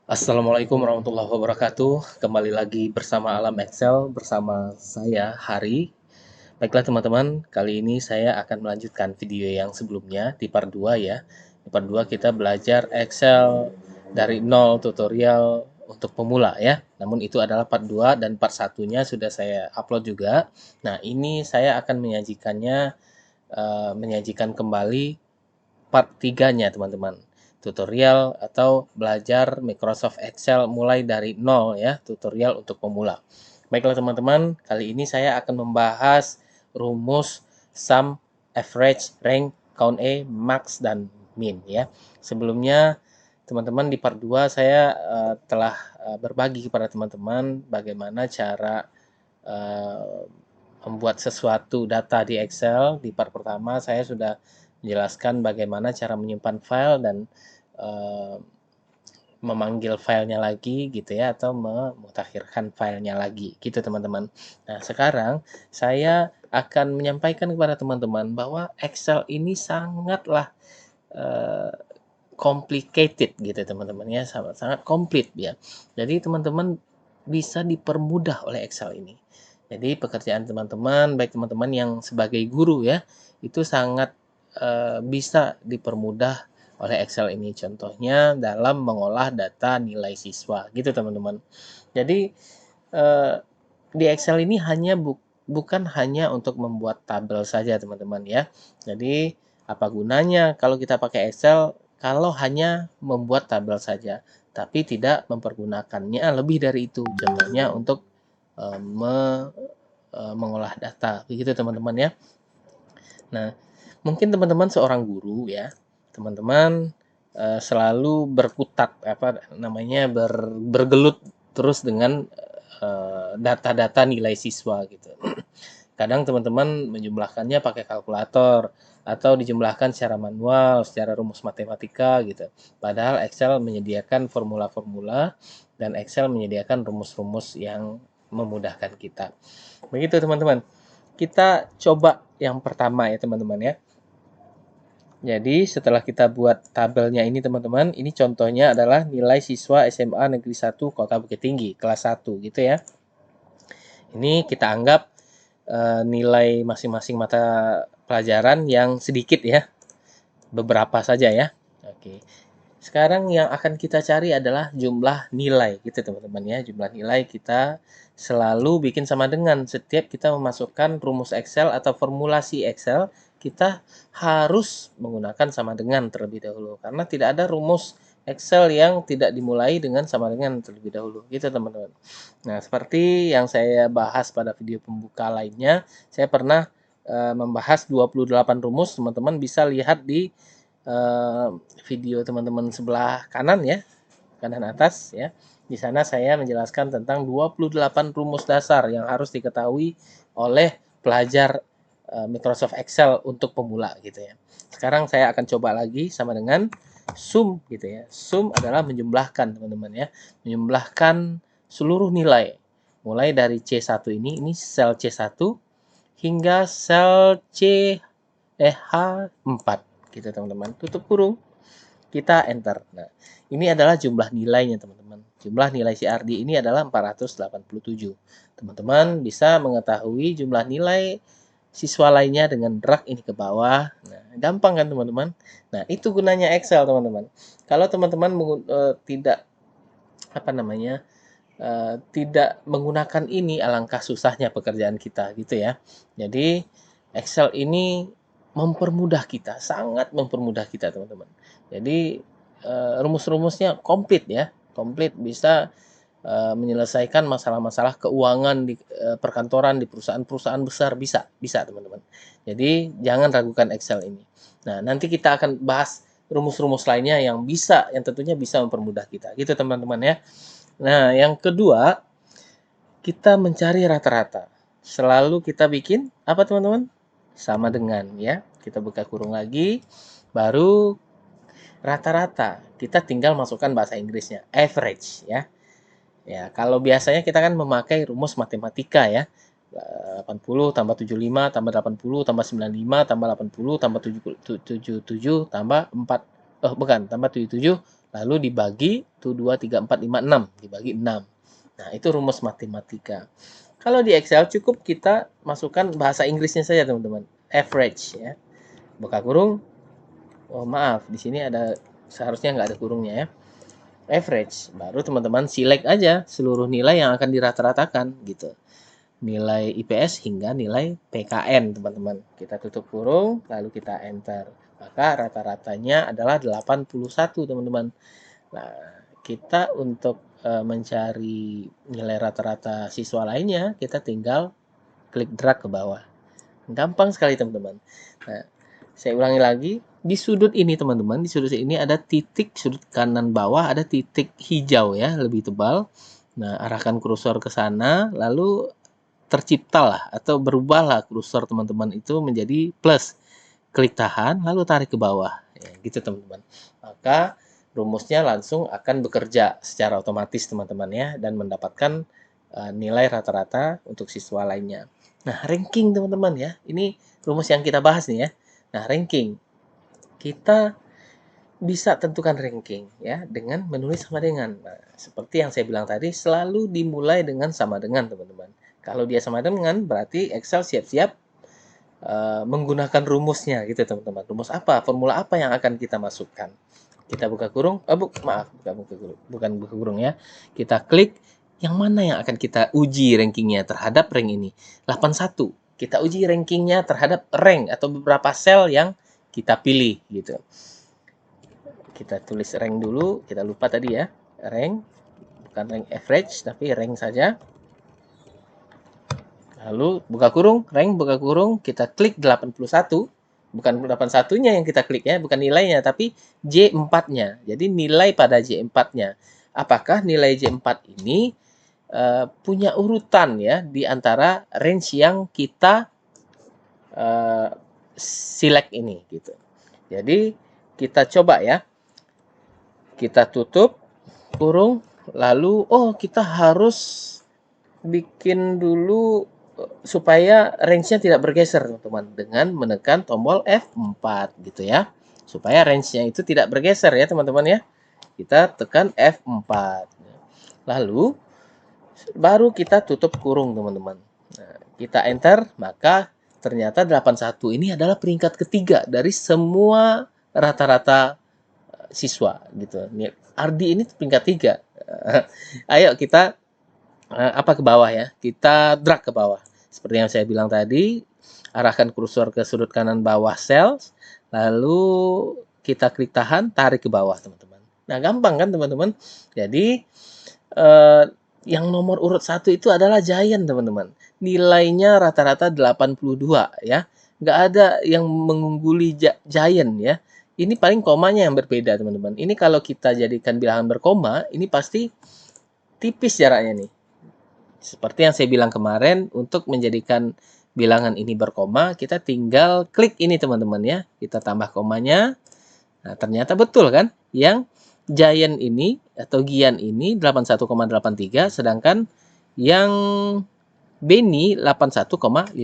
Assalamualaikum warahmatullahi wabarakatuh. Kembali lagi bersama Alam Excel bersama saya Hari. Baiklah teman-teman, kali ini saya akan melanjutkan video yang sebelumnya di part 2 ya. Di part 2 kita belajar Excel dari nol tutorial untuk pemula ya. Namun itu adalah part 2 dan part satunya sudah saya upload juga. Nah, ini saya akan menyajikan kembali part 3-nya teman-teman. Tutorial atau belajar Microsoft Excel mulai dari nol ya, tutorial untuk pemula. Baiklah teman-teman, kali ini saya akan membahas rumus sum, average, rank, count A, max, dan min ya. Sebelumnya teman-teman di part 2 saya telah berbagi kepada teman-teman bagaimana cara uh, membuat sesuatu data di Excel. Di part pertama saya sudah menjelaskan bagaimana cara menyimpan file dan uh, memanggil filenya lagi gitu ya, atau memutakhirkan filenya lagi gitu teman-teman. Nah sekarang saya akan menyampaikan kepada teman-teman bahwa Excel ini sangatlah uh, complicated gitu teman-teman ya, sangat komplit ya. Jadi teman-teman bisa dipermudah oleh Excel ini. Jadi pekerjaan teman-teman, baik teman-teman yang sebagai guru ya, itu sangat bisa dipermudah oleh Excel ini. Contohnya dalam mengolah data nilai siswa gitu teman-teman. Jadi eh, di Excel ini bukan hanya untuk membuat tabel saja teman-teman ya. Jadi apa gunanya kalau kita pakai Excel kalau hanya membuat tabel saja, tapi tidak mempergunakannya lebih dari itu. Contohnya untuk mengolah data, begitu teman-teman ya. Nah, mungkin teman-teman seorang guru ya, teman-teman selalu berkutat apa namanya bergelut terus dengan data-data nilai siswa gitu. Kadang teman-teman menjumlahkannya pakai kalkulator atau dijumlahkan secara manual, secara rumus matematika gitu. Padahal Excel menyediakan formula-formula dan Excel menyediakan rumus-rumus yang memudahkan kita. Begitu teman-teman. Kita coba yang pertama ya teman-teman ya. Jadi setelah kita buat tabelnya ini teman-teman, ini contohnya adalah nilai siswa SMA Negeri 1 Kota Bukit Tinggi, kelas 1 gitu ya. Ini kita anggap nilai masing-masing mata pelajaran yang sedikit ya, beberapa saja ya. Oke. Sekarang yang akan kita cari adalah jumlah nilai gitu teman-teman ya. Jumlah nilai kita selalu bikin sama dengan setiap kita memasukkan rumus Excel atau formulasi Excel, kita harus menggunakan sama dengan terlebih dahulu karena tidak ada rumus Excel yang tidak dimulai dengan sama dengan terlebih dahulu gitu teman-teman. Nah, seperti yang saya bahas pada video pembuka lainnya, saya pernah membahas 28 rumus, teman-teman bisa lihat di eh, video teman-teman sebelah kanan ya, kanan atas ya. Di sana saya menjelaskan tentang 28 rumus dasar yang harus diketahui oleh pelajar Microsoft Excel untuk pemula gitu ya. Sekarang saya akan coba lagi sama dengan sum gitu ya. Sum adalah menjumlahkan teman-teman ya. Menjumlahkan seluruh nilai. Mulai dari C1 ini sel C1 hingga sel H4 gitu teman-teman. Tutup kurung, kita enter. Nah, ini adalah jumlah nilainya teman-teman. Jumlah nilai CRD ini adalah 487. Teman-teman bisa mengetahui jumlah nilai siswa lainnya dengan drag ini ke bawah. Nah, gampang kan teman-teman? Nah, itu gunanya Excel teman-teman. Kalau teman-teman tidak apa namanya tidak menggunakan ini, alangkah susahnya pekerjaan kita gitu ya. Jadi Excel ini mempermudah kita, sangat mempermudah kita teman-teman. Jadi rumus-rumusnya komplit ya, komplit bisa menyelesaikan masalah-masalah keuangan di perkantoran, di perusahaan-perusahaan besar, bisa teman-teman. Jadi jangan ragukan Excel ini. Nah, nanti kita akan bahas rumus-rumus lainnya yang tentunya bisa mempermudah kita. Gitu teman-teman ya. Nah, yang kedua, kita mencari rata-rata. Selalu kita bikin apa teman-teman? Sama dengan ya. Kita buka kurung lagi, baru rata-rata. Kita tinggal masukkan bahasa Inggrisnya, average ya. Ya, kalau biasanya kita kan memakai rumus matematika ya. 80 tambah 75 tambah 80 tambah 95 tambah 80 tambah 77 tambah 4, oh bukan, tambah 77 lalu dibagi tuh 2, 3, 4, 5, 6, dibagi 6. Nah, itu rumus matematika. Kalau di Excel cukup kita masukkan bahasa Inggrisnya saja, teman-teman. Average ya. Buka kurung. Oh, maaf, di sini ada seharusnya nggak ada kurungnya ya. Average. Baru teman-teman select aja seluruh nilai yang akan dirata-ratakan gitu. Nilai IPS hingga nilai PKN, teman-teman. Kita tutup kurung, lalu kita enter. Maka rata-ratanya adalah 81, teman-teman. Nah, kita untuk mencari nilai rata-rata siswa lainnya, kita tinggal klik drag ke bawah. Gampang sekali, teman-teman. Nah, saya ulangi lagi, di sudut ini, teman-teman, di sudut ini ada titik, sudut kanan bawah ada titik hijau ya, lebih tebal. Nah, arahkan kursor ke sana, lalu terciptalah atau berubahlah kursor teman-teman itu menjadi plus. Klik tahan, lalu tarik ke bawah. Ya, gitu, teman-teman. Maka rumusnya langsung akan bekerja secara otomatis, teman-teman ya, dan mendapatkan nilai rata-rata untuk siswa lainnya. Nah, ranking, teman-teman ya. Ini rumus yang kita bahas nih ya. Nah, ranking. Kita bisa tentukan ranking ya dengan menulis sama dengan. Nah, seperti yang saya bilang tadi, selalu dimulai dengan sama dengan, teman-teman. Kalau dia sama dengan, berarti Excel siap-siap menggunakan rumusnya gitu, teman-teman. Rumus apa? Formula apa yang akan kita masukkan? Kita buka kurung, maaf, bukan buka kurung ya. Kita klik yang mana yang akan kita uji rankingnya terhadap rank ini. 81. Kita uji rankingnya terhadap rank atau beberapa sel yang kita pilih gitu. Kita tulis rank dulu, kita lupa tadi ya. Rank, bukan rank average, tapi rank saja. Lalu buka kurung, rank buka kurung, kita klik 81. Bukan 81-nya yang kita klik ya, bukan nilainya, tapi J4-nya. Jadi nilai pada J4-nya. Apakah nilai J4 ini punya urutan ya di antara range yang kita select ini gitu. Jadi kita coba ya. Kita tutup kurung, lalu kita harus bikin dulu supaya range-nya tidak bergeser, teman-teman, dengan menekan tombol F4 gitu ya. Supaya range-nya itu tidak bergeser ya, teman-teman ya. Kita tekan F4. Lalu baru kita tutup kurung, teman-teman. Nah, kita enter, maka ternyata 81 ini adalah peringkat ketiga dari semua rata-rata siswa gitu. Ardi ini peringkat 3. Ayo kita ke bawah ya. Kita drag ke bawah. Seperti yang saya bilang tadi, arahkan kursor ke sudut kanan bawah sel, lalu kita klik tahan, tarik ke bawah, teman-teman. Nah, gampang kan, teman-teman? Jadi yang nomor urut 1 itu adalah Giant, teman-teman. Nilainya rata-rata 82 ya. Nggak ada yang mengungguli Giant ya. Ini paling komanya yang berbeda, teman-teman. Ini kalau kita jadikan bilangan berkoma, ini pasti tipis jaraknya nih. Seperti yang saya bilang kemarin, untuk menjadikan bilangan ini berkoma, kita tinggal klik ini, teman-teman ya. Kita tambah komanya. Nah, ternyata betul kan? Yang Giant ini atau Gian ini 81,83, sedangkan yang Beni 81,50.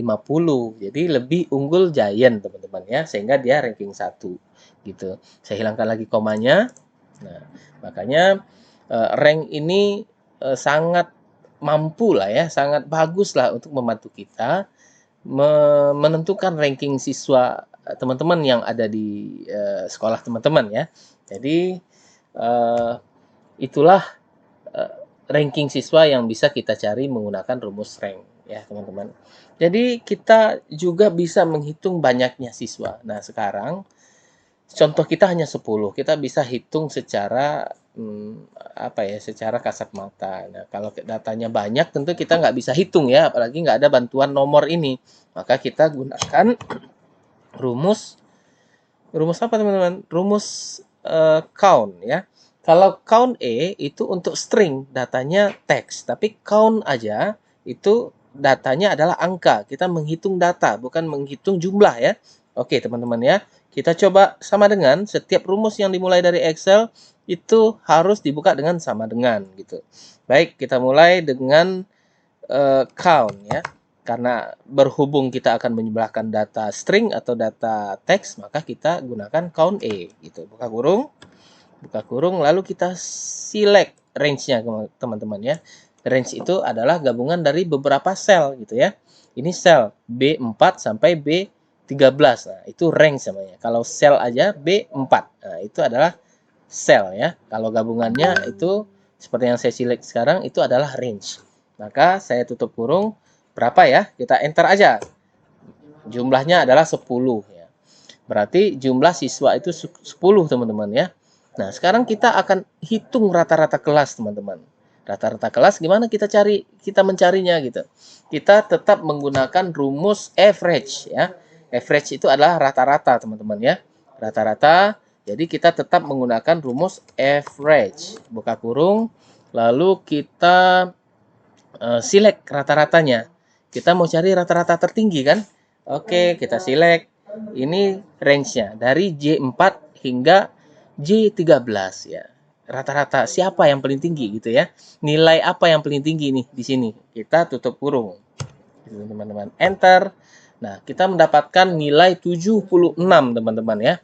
Jadi lebih unggul Giant, teman-teman ya, sehingga dia ranking 1 gitu. Saya hilangkan lagi komanya. Nah, makanya rank ini sangat mampu lah ya, sangat bagus lah untuk membantu kita menentukan ranking siswa teman-teman yang ada di sekolah teman-teman ya. Jadi itulah ranking siswa yang bisa kita cari menggunakan rumus rank ya, teman-teman. Jadi kita juga bisa menghitung banyaknya siswa. Nah, sekarang contoh kita hanya 10. Kita bisa hitung secara secara kasat mata. Nah, kalau datanya banyak tentu kita nggak bisa hitung ya, apalagi nggak ada bantuan nomor ini. Maka kita gunakan rumus apa, teman-teman? Rumus count ya. Kalau count itu untuk string, datanya teks, tapi count aja itu datanya adalah angka. Kita menghitung data, bukan menghitung jumlah ya. Oke, teman-teman ya. Kita coba sama dengan, setiap rumus yang dimulai dari Excel itu harus dibuka dengan sama dengan gitu. Baik, kita mulai dengan count ya. Karena berhubung kita akan menyebelahkan data string atau data teks, maka kita gunakan count gitu. Buka kurung. buka kurung, lalu kita select range-nya teman-teman ya. Range itu adalah gabungan dari beberapa sel gitu ya. Ini sel B4 sampai B13. Nah, itu range namanya. Kalau sel aja B4. Nah, itu adalah sel ya. Kalau gabungannya itu seperti yang saya select sekarang itu adalah range. Maka saya tutup kurung, berapa ya? Kita enter aja. Jumlahnya adalah 10 ya. Berarti jumlah siswa itu 10 teman-teman ya. Nah, sekarang kita akan hitung rata-rata kelas teman-teman. Rata-rata kelas gimana kita mencarinya gitu. Kita tetap menggunakan rumus average ya. Average itu adalah rata-rata teman-teman ya. Rata-rata. Jadi kita tetap menggunakan rumus average. Buka kurung. Lalu kita select rata-ratanya. Kita mau cari rata-rata tertinggi kan? Oke, kita select. Ini range-nya dari J4 hingga J13 ya. Rata-rata siapa yang paling tinggi gitu ya. Nilai apa yang paling tinggi nih di sini. Kita tutup kurung. Gitu, teman-teman. Enter. Nah, kita mendapatkan nilai 76 teman-teman ya.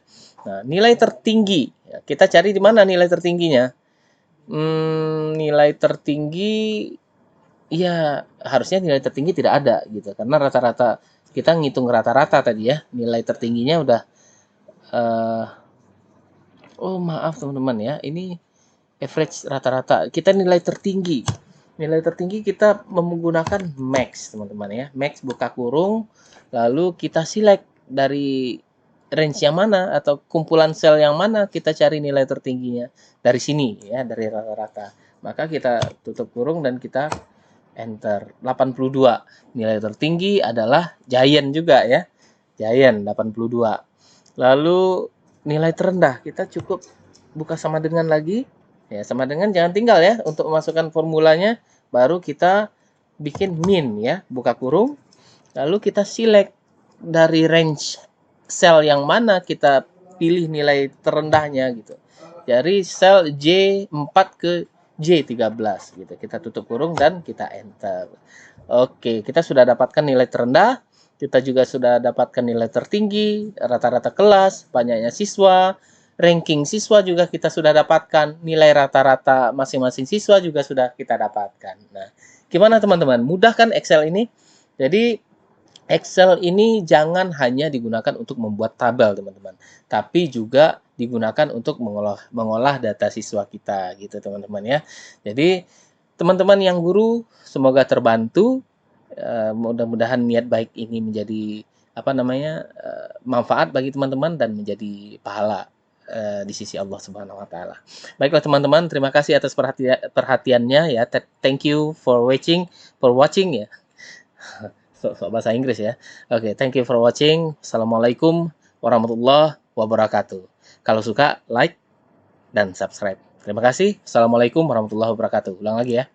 Nah, nilai tertinggi. Kita cari di mana nilai tertingginya? Nilai tertinggi iya, harusnya nilai tertinggi tidak ada gitu karena rata-rata kita ngitung rata-rata tadi ya, nilai tertingginya udah oh maaf teman-teman ya, ini average rata-rata. Kita nilai tertinggi. Nilai tertinggi kita menggunakan max, teman-teman ya. Max buka kurung, lalu kita select dari range yang mana atau kumpulan sel yang mana kita cari nilai tertingginya. Dari sini ya, dari rata-rata. Maka kita tutup kurung dan kita enter. 82. Nilai tertinggi adalah Giant juga ya. Giant 82. Lalu nilai terendah kita cukup buka sama dengan lagi. Ya, sama dengan jangan tinggal ya untuk memasukkan formulanya, baru kita bikin min ya, buka kurung. Lalu kita select dari range sel yang mana kita pilih nilai terendahnya gitu. Dari sel J4 ke J13 gitu. Kita tutup kurung dan kita enter. Oke, kita sudah dapatkan nilai terendah, kita juga sudah dapatkan nilai tertinggi, rata-rata kelas, banyaknya siswa, ranking siswa juga kita sudah dapatkan, nilai rata-rata masing-masing siswa juga sudah kita dapatkan. Nah, gimana teman-teman? Mudah kan Excel ini? Jadi Excel ini jangan hanya digunakan untuk membuat tabel, teman-teman, tapi juga digunakan untuk mengolah data siswa kita, gitu, teman-teman ya. Jadi, teman-teman yang guru, semoga terbantu. Mudah-mudahan niat baik ini menjadi manfaat bagi teman-teman dan menjadi pahala di sisi Allah Subhanahu wa taala. Baiklah teman-teman, terima kasih atas perhatiannya ya. Thank you for watching ya. So bahasa Inggris ya. Oke, thank you for watching. Assalamualaikum warahmatullahi wabarakatuh. Kalau suka, like dan subscribe. Terima kasih. Assalamualaikum warahmatullahi wabarakatuh. Ulang lagi ya.